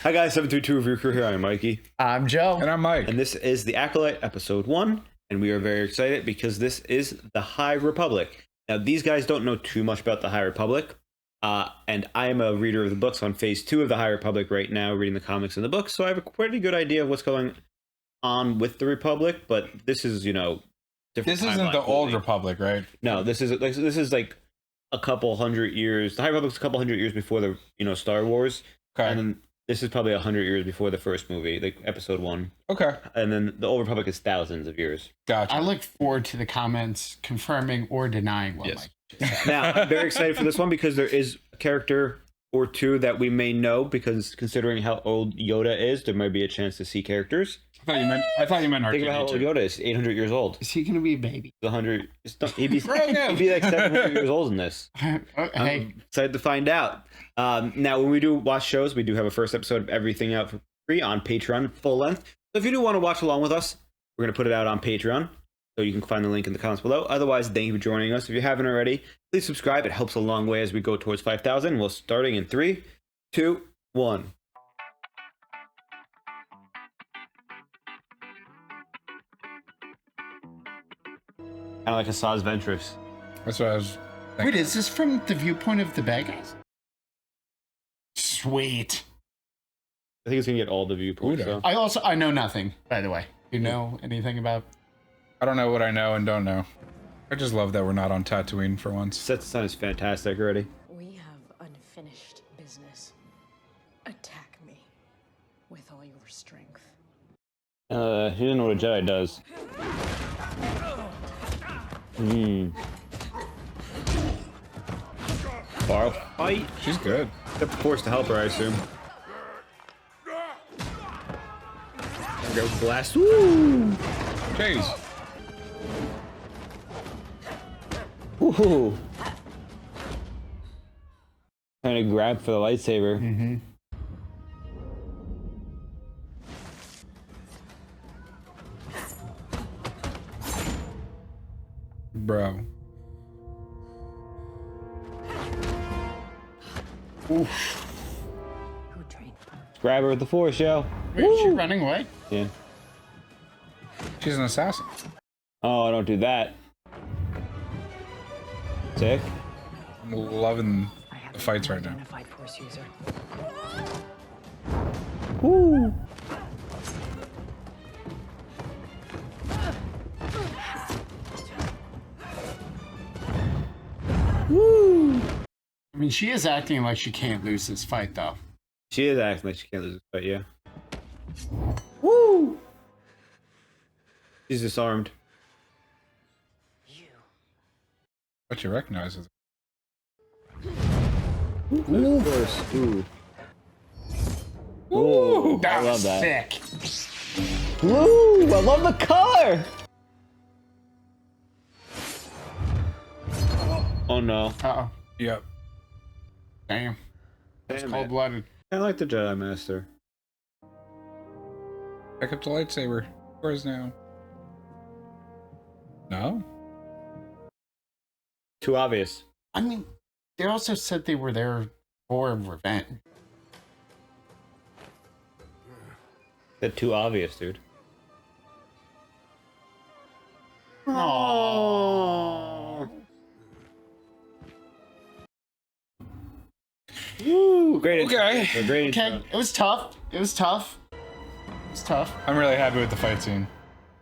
Hi guys, 732 Review Crew here. I'm Mikey. I'm Joe. And I'm Mike. And this is the Acolyte episode 1. And we are very excited because this is the High Republic. Now, these guys don't know too much about the High Republic. And I am a reader of the books on phase 2 of the High Republic right now, reading the comics and the books. So I have a pretty good idea of what's going on with the Republic. But this is, different. This isn't the old Republic, right? No, this is like a couple hundred years. The High Republic's a couple hundred years before the, Star Wars. Okay. And then this is probably 100 years before the first movie, like episode 1. Okay. And then the Old Republic is thousands of years. Gotcha. I look forward to the comments confirming or denying what Yes. Mike. Now, I'm very excited for this one because there is a character or two that we may know, because considering how old Yoda is, there might be a chance to see characters. I thought you meant Think about how old R2-D2. Yoda is. 800 years old. Is he going to be a baby? 100. He'd be like 700 years old in this. Hey, I'm excited to find out. Now, when we do watch shows, we do have a first episode of everything out for free on Patreon, full length. So if you do want to watch along with us, we're going to put it out on Patreon. So you can find the link in the comments below. Otherwise, thank you for joining us. If you haven't already, please subscribe. It helps a long way as we go towards 5,000. We'll starting in 3, 2, 1. Kind of like Asajj Ventress. That's what I was thinking. wait, is this from the viewpoint of the bad guys? Sweet. I think it's gonna get all the viewpoints. Ooh, So. I know nothing, by the way. You know anything about? I don't know what I know and don't know. I just love that we're not on Tatooine for once. Set the Sun is fantastic already. We have unfinished business. Attack me with all your strength. He didn't know what a Jedi does. Bar fight. She's good. Except forced to help her, I assume. There we go, blast. Woo! Jeez. Woohoo! Trying to grab for the lightsaber. Mm-hmm. Bro. Oof. Who trained? Grab her with the Force, yo. Wait, is she running away? Yeah. She's an assassin. Oh, I don't do that. Sick. I'm loving I have the fights right now. identified Force user. Woo! Woo! I mean, she is acting like she can't lose this fight, though. She is acting like she can't lose this fight, yeah. Woo! She's disarmed. You. But you recognize it. Ooh. Of course. Ooh. Ooh, I That love was that. sick. Woo! I love the color! Oh no. Uh-oh. Yep. Damn. That's Damn it. cold-blooded. I like the Jedi Master. Pick up the lightsaber. Where's now? No? Too obvious. I mean, they also said they were there for revenge. That's too obvious, dude. Oh. Woo! Great. Okay. Great. Okay, it was tough. It was tough. I'm really happy with the fight scene.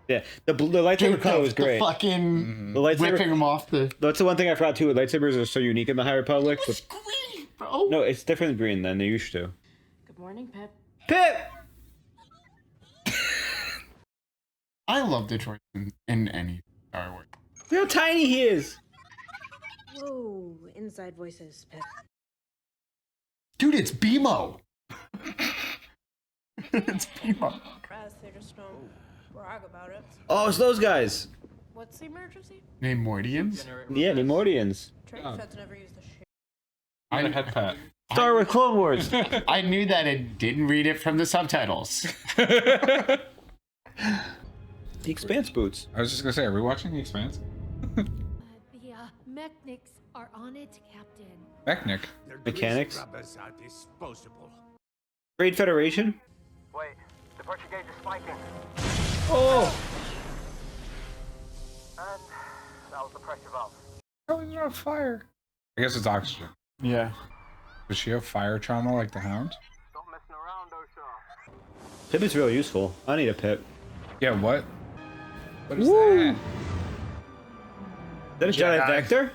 Yeah. The lightsaber Dude, color was the great. fucking The lightsaber. whipping him off the... That's the one thing I forgot too. Lightsabers are so unique in the High Republic. It's But green, bro. no, it's different green than they used to. Good morning, Pip. Pip. I love the choice in any Star Wars. Look how tiny he is. Whoa, inside voices, Pip. Dude, it's BMO. It's BMO. They just don't brag about it. Oh, it's those guys. What's the emergency? Namordians? Yeah, Nemordians. Train feds never use the shit. I'm a head pat. Star Wars Clone Wars. I knew that and didn't read it from the subtitles. The Expanse boots. I was just gonna say, are we watching The Expanse? The mechanics are on it, Captain. Mechanic. Their Mechanics? grease scrubbers are disposable. Trade Federation? Wait, the pressure gauge is spiking. Oh! And that was the pressure valve. How is there no fire? I guess it's oxygen. Yeah. Does she have fire trauma like the Hound? Stop messing around, Osha. Pip is really useful. I need a Pip. Yeah, what? What is Woo! that? Is that a Jedi Vector?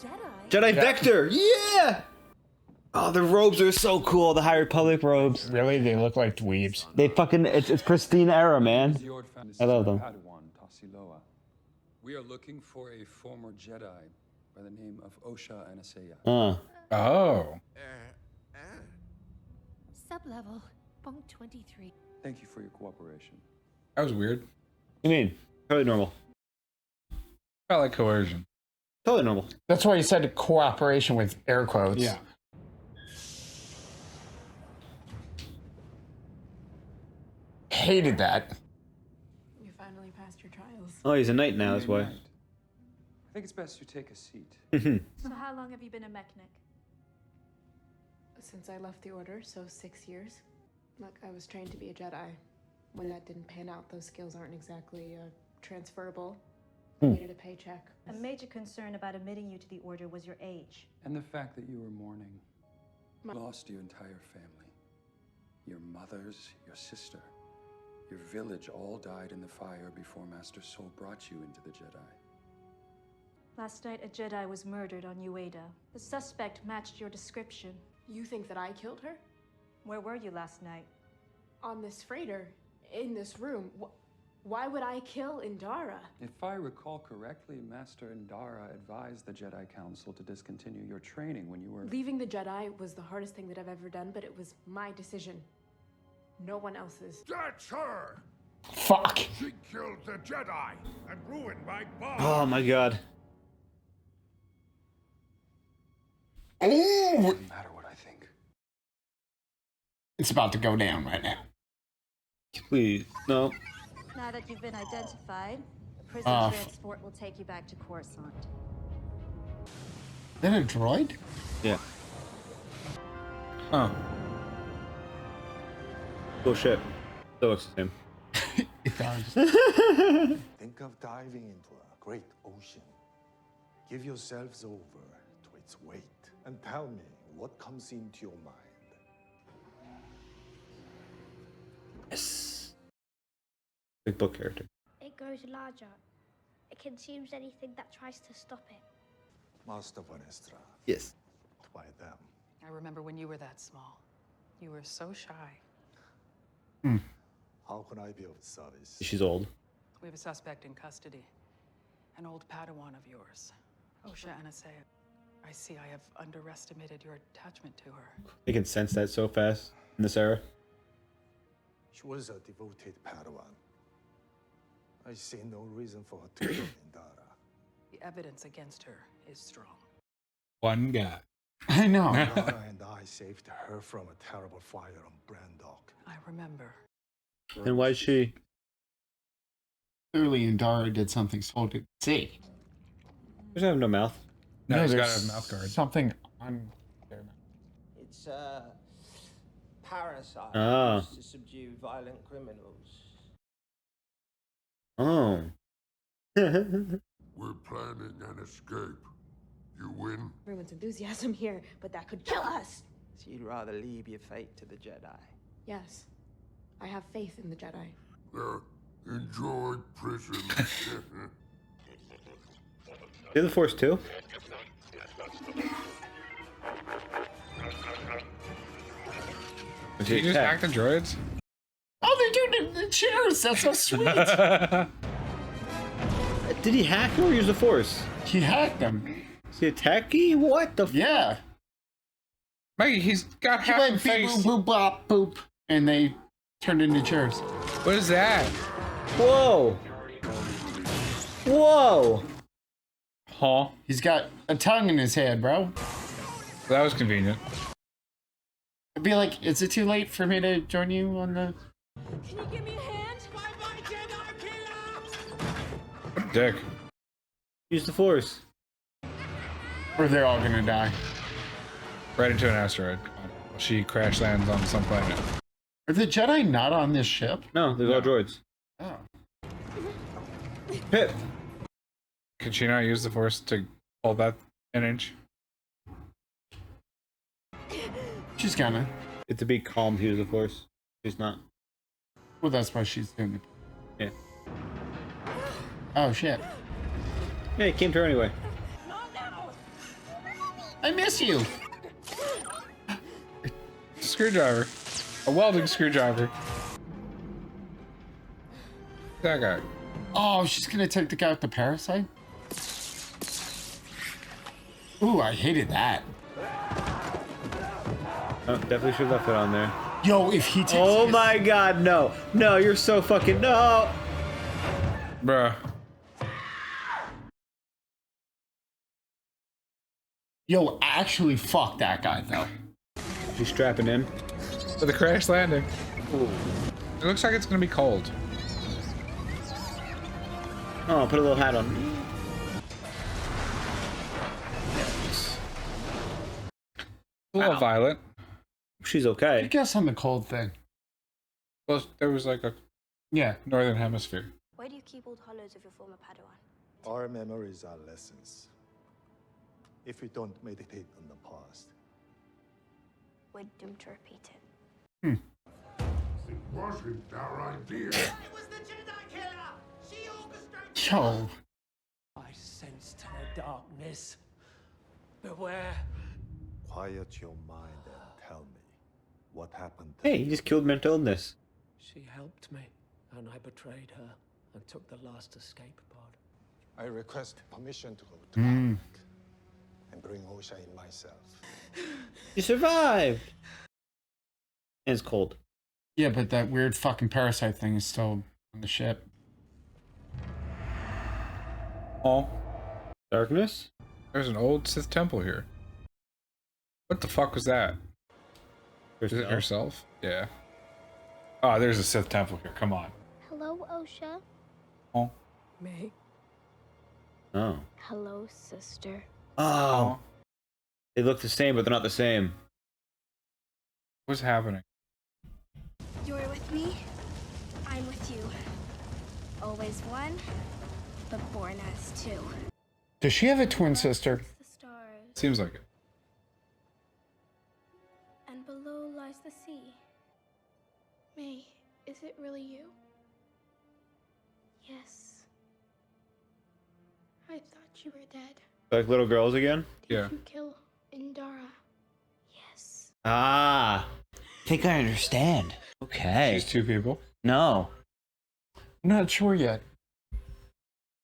Jedi? Jedi Vector! Yeah! Oh, the robes are so cool. The High Republic robes. Really? They look like dweebs. They fucking, it's pristine era, man. I love them. We are looking for a former Jedi by the name of Osha Anaseya. Oh. Sublevel, bunk 23. Thank you for your cooperation. That was weird. What do you mean? Totally normal. Felt like coercion. Totally normal. That's why you said cooperation with air quotes. Yeah. Hated that. You finally passed your trials. Oh, he's a knight now, that's why. I think it's best you take a seat. So how long have you been a mechanic? Since I left the Order, so 6 years. Look, I was trained to be a Jedi. When that didn't pan out, those skills aren't exactly transferable. I needed a paycheck. A major concern about admitting you to the Order was your age. And the fact that you were mourning. Lost your entire family. Your mothers, your sister, your village all died in the fire before Master Soul brought you into the Jedi. Last night, a Jedi was murdered on Ueda. The suspect matched your description. You think that I killed her? Where were you last night? On this freighter, in this room. Why would I kill Indara? If I recall correctly, Master Indara advised the Jedi Council to discontinue your training when you were... Leaving the Jedi was the hardest thing that I've ever done, but it was my decision. No one else's. That's her! Fuck. She killed the Jedi and ruined my bond. Oh my god. Oh! Doesn't matter what I think. It's about to go down right now. Please, no. Now that you've been identified, the prison transport will take you back to Coruscant. Is that a droid? Yeah. Huh. Oh shit. That looks the same. It does. Think of diving into a great ocean. Give yourselves over to its weight and tell me what comes into your mind. Yes. Big book character. It grows larger. It consumes anything that tries to stop it. Master Vanestra, Yes. by them. I remember when you were that small. You were so shy. How can I be of service? She's old. We have a suspect in custody. An old Padawan of yours, Osha Anaseya. I see I have underestimated your attachment to her. They can sense that so fast in this era. She was a devoted Padawan. I see no reason for her to kill Indara. The evidence against her is strong. One guy. I know. Indara and I saved her from a terrible fire on Brandok. I remember. And why is she? Clearly, Indara did something Soul didn't see. She doesn't have no mouth. No, he's got there's a mouth guard. Something on their mouth. It's a parasite used to subdue violent criminals. Oh. We're planning an escape. You win? Everyone's enthusiasm here, but that could kill us. So you'd rather leave your fate to the Jedi? Yes. I have faith in the Jedi. Enjoy prison. You're the Force too? Did you just hack the droids? Oh, they're doing the chairs. That's so sweet. Did he hack them or use the Force? He hacked them. Is he a techie? What the? Yeah. Mikey, he's got He half went the beep, face. boop, boop, bop, boop, and they turned into chairs. What is that? Whoa! Whoa! Huh? He's got a tongue in his head, bro. That was convenient. I'd be like, is it too late for me to join you on the... Can you give me a hand? Bye-bye, Jedi killer! Dick. Use the Force. Or they're all gonna die. Right into an asteroid. She crash lands on some planet. Are the Jedi not on this ship? No, they're all droids. Oh. Pip. Can she not use the Force to hold that image? She's gonna. It's to be calm to use the Force. She's not. Well, that's why she's doing it. Yeah. Oh, shit. Yeah, it came to her anyway. I miss you. Screwdriver. A welding screwdriver. That guy. Oh, she's gonna take the guy with the parasite? Ooh, I hated that. Oh, definitely should have left it on there. Yo, if he takes Oh my god, no. No, you're so fucking... No! Bruh. Yo, actually, fuck that guy, though. She's strapping in. For the crash landing. Ooh. It looks like it's gonna be cold. Oh, put a little hat on. A little violent. She's I okay. guess on the cold thing. Well, there was like a northern hemisphere. Why do you keep old hollows of your former Padawan? Our memories are lessons. If we don't meditate on the past, We're doomed to repeat it. it wasn't our idea. Yo. I sensed her darkness. Beware. Quiet your mind and tell me what happened. Hey, he just killed mental illness. She helped me, and I betrayed her and took the last escape pod. I request permission to go to Acolyte and bring Osha in myself. You survived! And it's cold. Yeah, but that weird fucking parasite thing is still on the ship. Oh. Darkness? There's an old Sith temple here. What the fuck was that? Is it herself? Yeah. Oh, there's a Sith temple here. Come on. Hello, Osha. Oh. Me? Oh. Hello, sister. Oh. They look the same, but they're not the same. What's happening? You're with me. I'm with you. Always one, but born as two. Does she have a twin sister? The stars, Seems like it. and below lies the sea. May, is it really you? Yes. I thought you were dead. Like little girls again? Yeah. You kill Indara. Yes. Ah. I think I understand. Okay. She's two people. No. I'm not sure yet.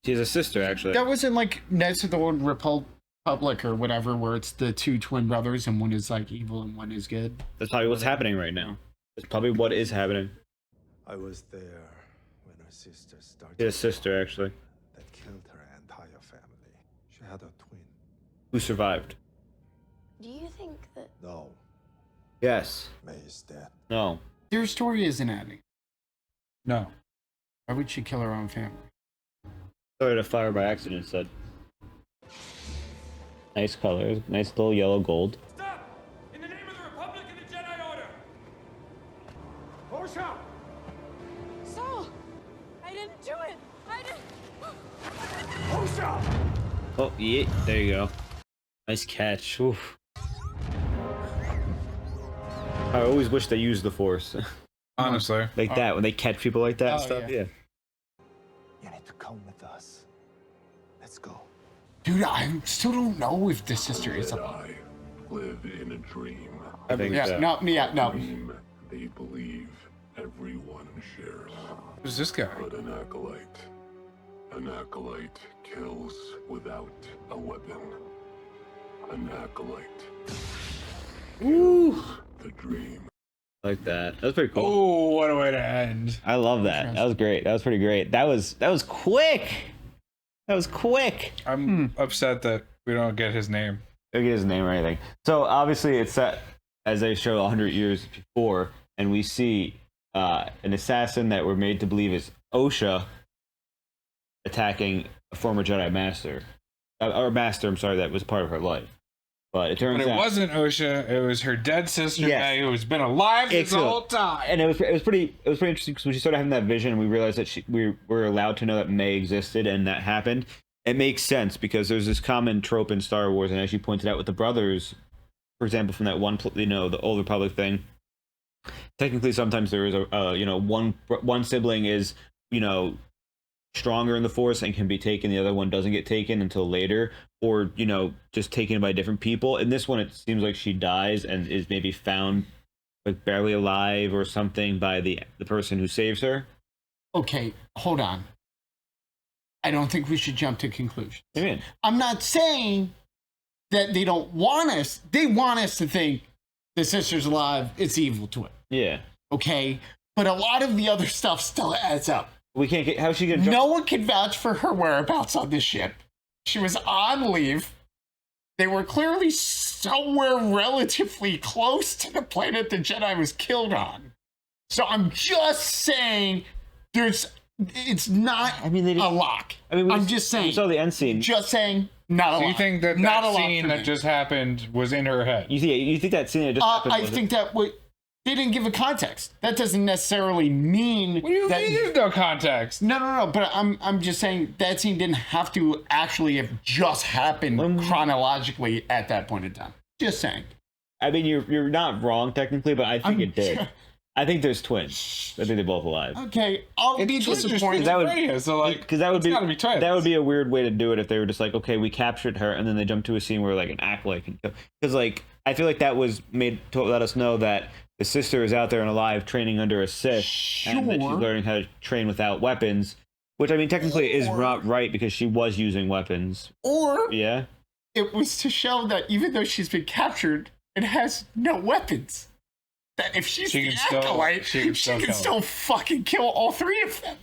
She has a sister, actually. That wasn't like Knights of the Old Republic or whatever, where it's the two twin brothers and one is like evil and one is good. That's probably what's happening right now. That's probably what is happening. I was there when her sister started. She has a sister, actually. That killed her entire family. She had a twin. Who survived? Do you think that... No, Yes. May is dead. No. Their story isn't adding. No. Why would she kill her own family? Started a fire by accident, said. Nice colors. Nice little yellow gold. Stop! In the name of the Republic and the Jedi Order! Osha! Saul! I didn't do it! I didn't... Osha! Oh, yeah. There you go. Nice catch. Oof. I always wish they used the Force. Honestly. Like that, when they catch people like that and stuff. Yeah. You need to come with us. Let's go. Dude, I still don't know if the sister is alive. Live in a dream. I think yeah, so. No. Dream they believe everyone shares. Who's this guy? But an acolyte kills without a weapon. An acolyte. Ooh. The dream. Like that. That was pretty cool. Oh, what a way to end. I love that. That was great. That was pretty great. That was quick. That was quick. I'm upset that we don't get his name. Don't get his name or anything. So obviously it's set as they show 100 years before, and we see an assassin that we're made to believe is Osha attacking a former Jedi master. Or master, I'm sorry, that was part of her life. But it turns But it out wasn't Osha. It was her dead sister, Yes. May, who has been alive this whole time. And it was pretty interesting because when she started having that vision, we realized that we were allowed to know that May existed, and that happened. It makes sense because there's this common trope in Star Wars, and as you pointed out with the brothers, for example, from that one, the Old Republic thing. Technically, sometimes there is one sibling is stronger in the Force and can be taken. The other one doesn't get taken until later, or just taken by different people. In this one, it seems like she dies and is maybe found like barely alive or something by the person who saves her. Okay, hold on. I don't think we should jump to conclusions. I mean, I'm not saying that they don't want us. They want us to think the sister's alive. It's evil to it. Yeah. Okay, but a lot of the other stuff still adds up. We can't get. How's she gonna? No one can vouch for her whereabouts on this ship. She was on leave. They were clearly somewhere relatively close to the planet the Jedi was killed on. So I'm just saying, it's not a lock. I mean, I'm just saying. We saw the end scene. Just saying, not a So lock. you think that not that a scene lock that just happened was in her head? You think that scene that just happened? I think that they didn't give a context. That doesn't necessarily mean. What do you that mean there's no context? No. But I'm just saying that scene didn't have to actually have just happened chronologically at that point in time. Just saying. I mean, you're not wrong technically, but I think it did. I think there's twins. I think they're both alive. Okay, I'll be disappointed. That would be a weird way to do it if they were just like, okay, we captured her, and then they jump to a scene where like an acolyte can kill. Because like I feel like that was made to let us know that the sister is out there and alive, training under a Sith, and that she's learning how to train without weapons. Which I mean, technically is not right because she was using weapons. Or yeah, it was to show that even though she's been captured, it has no weapons. That if she's the acolyte, she can still fucking kill all three of them.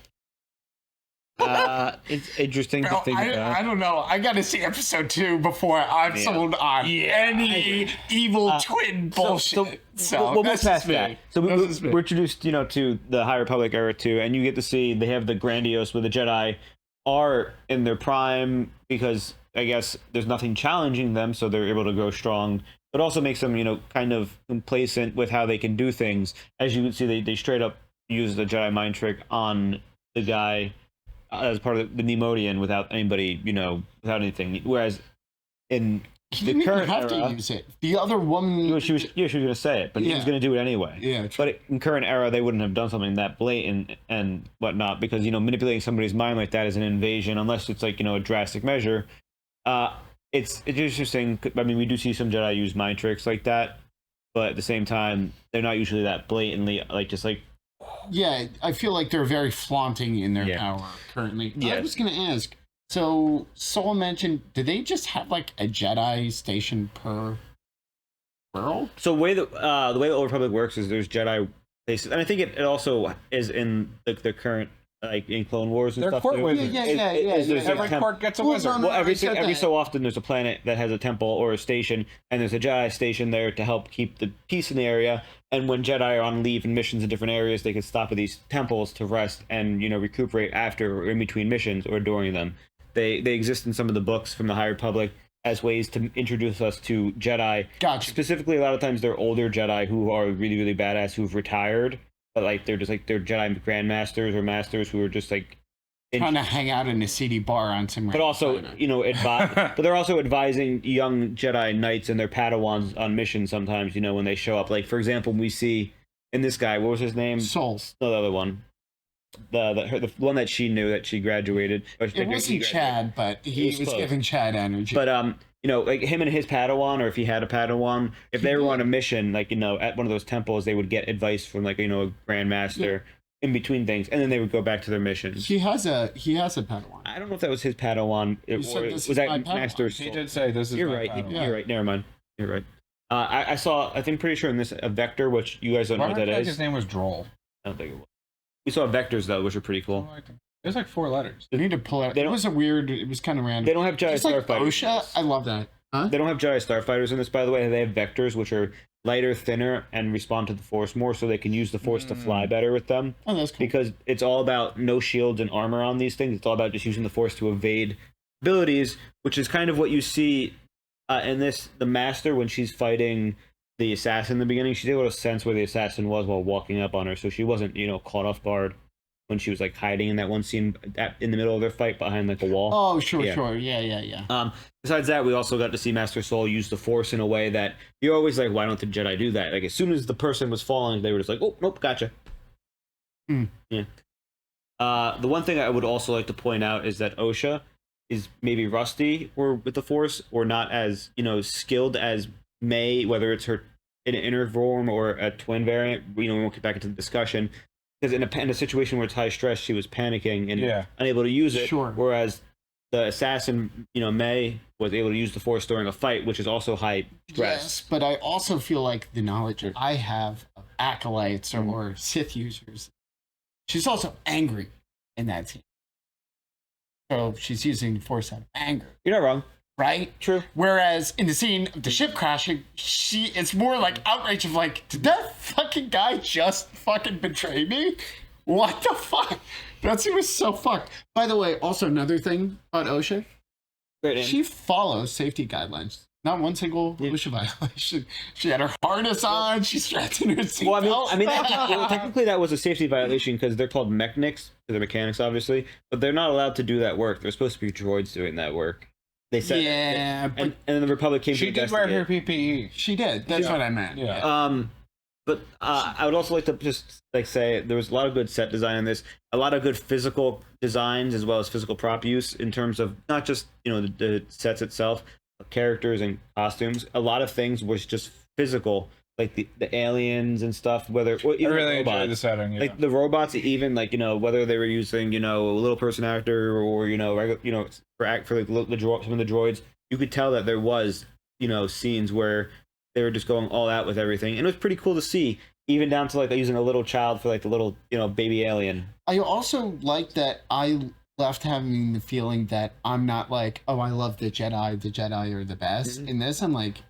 It's interesting to think about. I don't know. I got to see episode 2 before I'm sold on any evil twin bullshit. So we'll move past that. So we're introduced, to the High Republic era too, and you get to see they have the grandiose where the Jedi are in their prime because I guess there's nothing challenging them, so they're able to grow strong. But also makes them, kind of complacent with how they can do things. As you can see, they straight up use the Jedi mind trick on the guy as part of the Nemodian without anybody, without anything. Whereas in the current have era, to use it. The other woman, she was going to say it, but he was going to do it anyway. Yeah. But in current era, they wouldn't have done something that blatant and whatnot because manipulating somebody's mind like that is an invasion, unless it's like a drastic measure. It's interesting. I mean, we do see some Jedi use mind tricks like that, but at the same time, they're not usually that blatantly Yeah, I feel like they're very flaunting in their power currently. I was going to ask. So, Soul mentioned, do they just have like a Jedi station per world? So the way the Old Republic works is there's Jedi places, and I think it also is in the current. Like in Clone Wars and stuff. Court wizards. Every court gets a wizard. Well, every so often there's a planet that has a temple or a station, and there's a Jedi station there to help keep the peace in the area. And when Jedi are on leave and missions in different areas, they can stop at these temples to rest and recuperate after or in between missions or during them. They exist in some of the books from the High Republic as ways to introduce us to Jedi. Gotcha. Specifically, a lot of times they're older Jedi who are really, really badass who've retired. But like they're Jedi grandmasters or masters who are just like trying to hang out in a seedy bar on some. But also, but they're also advising young Jedi Knights and their Padawans on missions sometimes. When they show up, like for example, we see in this guy, what was his name? Soul. No, the other one, the one that she knew that she graduated. It wasn't Chad, but he was giving Chad energy. But like him and his Padawan, or if he had a Padawan, if they were on a mission, like, at one of those temples, they would get advice from like, a Grandmaster in between things, and then they would go back to their missions. He has a Padawan. I don't know if that was his Padawan. Was that Master's? He did say this is You're right. Padawan. You're right. Never mind. You're right. I saw, I think pretty sure in this, a Vector, which you guys don't know what that is. His name was Droll. I don't think it was. We saw Vectors, though, which are pretty cool. There's like 4 letters. They need to pull out. It was kind of random. They don't have Jedi Starfighters. Like OSHA? I love that. Huh? They don't have Jedi Starfighters in this, by the way. They have Vectors, which are lighter, thinner, and respond to the Force more, so they can use the Force to fly better with them. Oh, that's cool. Because it's all about no shields and armor on these things. It's all about just using the Force to evade abilities, which is kind of what you see in this, the Master, when she's fighting the assassin in the beginning, she's able to sense where the assassin was while walking up on her, so she wasn't, caught off guard when she was like hiding in that one scene in the middle of their fight behind like a wall. Oh, sure. Yeah. Besides that, we also got to see Master Soul use the Force in a way that you're always like, why don't the Jedi do that? Like as soon as the person was falling, they were just like, oh, nope, gotcha. Yeah. The one thing I would also like to point out is that Osha is maybe rusty or with the Force, or not as skilled as May, whether it's her in an inner form or a twin variant. We won't get back into the discussion, because in a situation where it's high stress, she was panicking and unable to use it. Sure. Whereas the assassin, May, was able to use the Force during a fight, which is also high stress. Yes, but I also feel like the knowledge I have of acolytes or Sith users, she's also angry in that scene. So she's using the Force out of anger. You're not wrong. Right? True. Whereas in the scene of the ship crashing, it's more like outrage of like, did that fucking guy just fucking betray me? What the fuck? That scene was so fucked. By the way, also another thing about Osha, she follows safety guidelines. Not one single OSHA violation. She had her harness on. She strapped in her seatbelt. Well, I mean, technically that was a safety violation because they're called mechanics, because they're mechanics, obviously, but they're not allowed to do that work. They're supposed to be droids doing that work. They said, and then the Republic came. She to did wear her PPE. She did. That's what I meant. Yeah. But I would also like to just say there was a lot of good set design in this, a lot of good physical designs as well as physical prop use in terms of not just the sets itself, but characters and costumes. A lot of things was just physical, like the aliens and stuff. Whether I really enjoyed the setting. Yeah. Like the robots, even like whether they were using a little person actor or regular for like some of the droids, you could tell that there was scenes where they were just going all out with everything, and it was pretty cool to see, even down to like using a little child for like the little baby alien. I also like that I left having the feeling that I'm not like, oh, I love the Jedi are the best. In this, I'm like,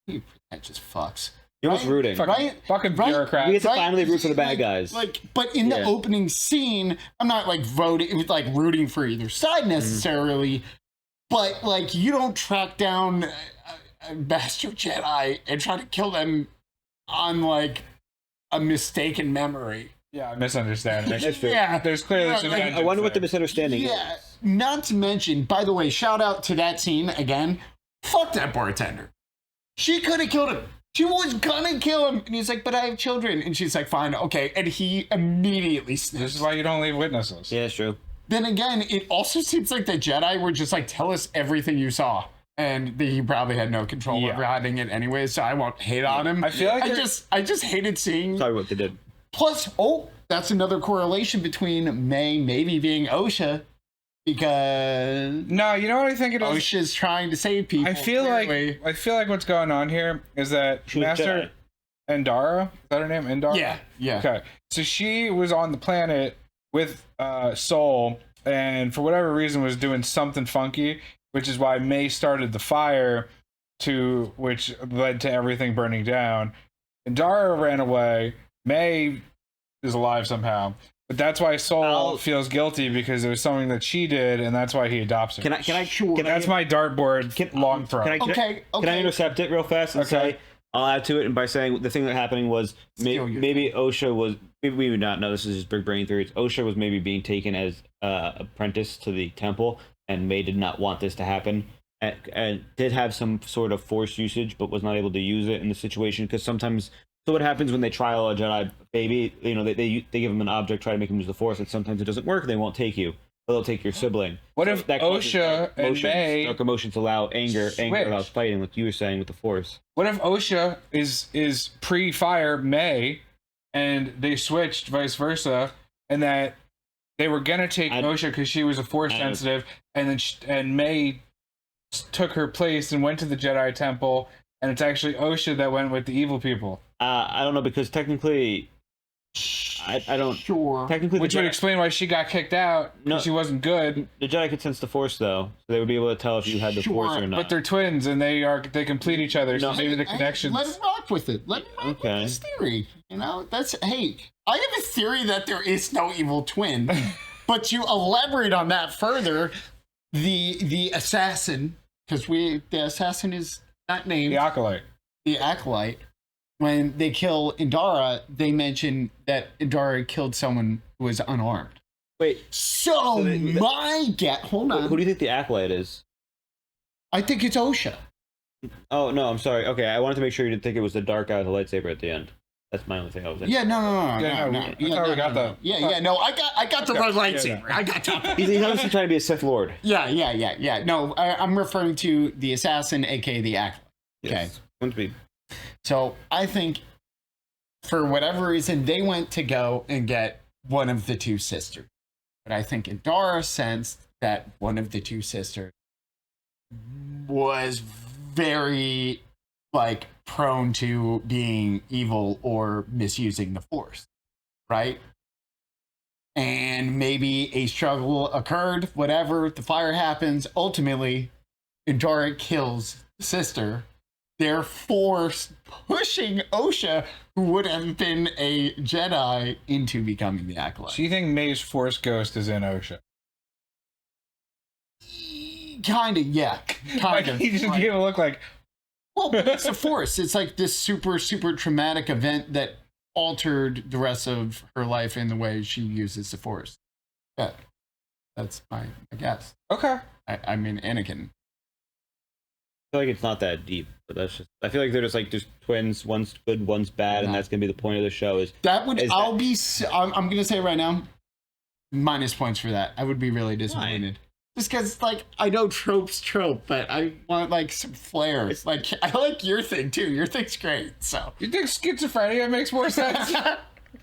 you pretentious fucks. You're almost rooting. Fucking bureaucrats. We get to finally root for the bad guys. But in the opening scene, I'm not like rooting for either side necessarily, but like you don't track down a Master Jedi and try to kill them on like a mistaken memory. Yeah, misunderstanding. Yeah, there's clearly some. I wonder what the misunderstanding is. Yeah, not to mention, by the way, shout out to that scene again. Fuck that bartender. She could have killed him. She was gonna kill him, and he's like, "But I have children," and she's like, "Fine, okay," and he immediately snaps. This is why you don't leave witnesses. Yeah, it's true. Then again, it also seems like the Jedi were just like, "Tell us everything you saw." And he probably had no control over hiding it anyway, so I won't hate on him. I feel like I just hated seeing. Sorry, what they did. Plus, that's another correlation between May maybe being Osha, because no, you know what I think it is. Osha's trying to save people. I feel like what's going on here is that Master Endara, is that her name? Endara? Yeah. Okay, so she was on the planet with Soul, and for whatever reason was doing something funky, which is why May started the fire, which led to everything burning down. Endara ran away. May is alive somehow, but that's why Soul feels guilty, because it was something that she did, and that's why he adopts her. That's my dartboard long throw. Can I intercept it real fast and say I'll add to it, and by saying the thing that happening was maybe Osha was, we would not know, this is just big brain theories. Osha was maybe being taken as apprentice to the temple, and May did not want this to happen, and did have some sort of Force usage, but was not able to use it in the situation, because sometimes. So what happens when they trial a Jedi baby? They give them an object, try to make them use the Force, and sometimes it doesn't work. They won't take you, but they'll take your sibling. What if that Osha and May dark emotions allow anger allows fighting, like you were saying with the Force? What if Osha is pre-fire May, and they switched vice versa, and that they were gonna take Osha because she was a Force sensitive, and then May took her place and went to the Jedi Temple, and it's actually Osha that went with the evil people. I don't know, because technically, I don't. Sure. Technically, which would explain why she got kicked out. No, she wasn't good. The Jedi could sense the Force, though, so they would be able to tell if you had the Force or not. But they're twins, and they complete each other. So maybe the connections. Let him rock with it. Let him rock with this theory. I have a theory that there is no evil twin, but to elaborate on that further, the assassin, because the assassin is not named, The Acolyte. the Acolyte, when they kill Indara, they mention that Indara killed someone who was unarmed. Wait. So my get. Hold on. Who do you think the Acolyte is? I think it's OSHA. Oh no, I'm sorry. Okay, I wanted to make sure you didn't think it was the dark guy with the lightsaber at the end. That's my only thing I was. Yeah, no. Yeah, no. I thought we got that. Yeah, no. I got the right lightsaber. I got that. He's obviously trying to be a Sith Lord. Yeah. No, I'm referring to the assassin, aka the Acolyte. Okay. Yes. Wouldn't be. So I think, for whatever reason, they went to go and get one of the two sisters. But I think Indara sensed that one of the two sisters was very, like, prone to being evil or misusing the Force, right? And maybe a struggle occurred, whatever, the fire happens. Ultimately, Indara kills the sister, therefore pushing OSHA, who would have been a Jedi, into becoming the Acolyte. So you think May's Force Ghost is in OSHA? Kind of, yeah. Kind of. He just gave a look like... Well, but it's the Force. It's like this super, super traumatic event that altered the rest of her life in the way she uses the Force. Yeah. That's my guess. Okay. I mean, Anakin. I feel like it's not that deep, but that's just. I feel like they're just like just twins. One's good, one's bad, and that's gonna be the point of the show. I'm gonna say right now, minus points for that. I would be really disappointed. Just because, like, I know trope, but I want, like, some flair. It's like, I like your thing, too. Your thing's great, so. You think schizophrenia makes more sense?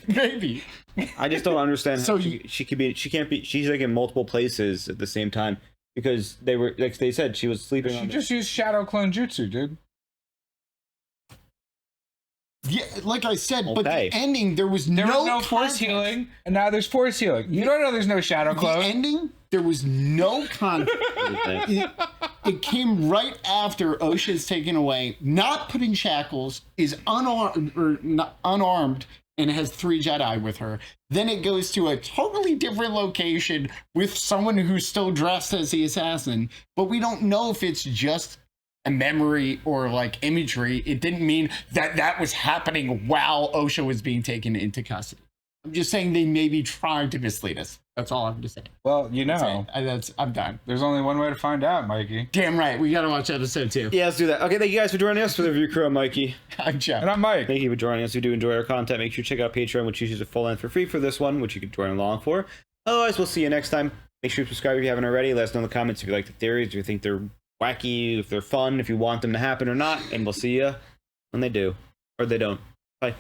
Maybe. I just don't understand So how she can't be, she's like in multiple places at the same time, because they were, like they said, she was sleeping She just used shadow clone jutsu, dude. Yeah, like I said, but the ending, there was no force healing, and now there's force healing. You don't know there's no shadow clone. The ending, there was no context. It came right after OSHA's taken away, not put in shackles, is unarmed, and has 3 Jedi with her. Then it goes to a totally different location with someone who's still dressed as the assassin, but we don't know if it's just a memory or like imagery. It didn't mean that was happening while OSHA was being taken into custody. I'm just saying they may be trying to mislead us. That's all I'm just saying. Well, you know, I'm done. There's only one way to find out, Mikey. Damn right. We got to watch episode 2. Yeah, let's do that. Okay, thank you guys for joining us for the review crew. I'm Mikey. I'm Jeff. And I'm Mike. Thank you for joining us. If you do enjoy our content, make sure to check out Patreon, which uses a full length for free for this one, which you can join along for. Otherwise, we'll see you next time. Make sure you subscribe if you haven't already. Let us know in the comments if you like the theories, if you think they're wacky, if they're fun, if you want them to happen or not, and we'll see you when they do. Or they don't. Bye.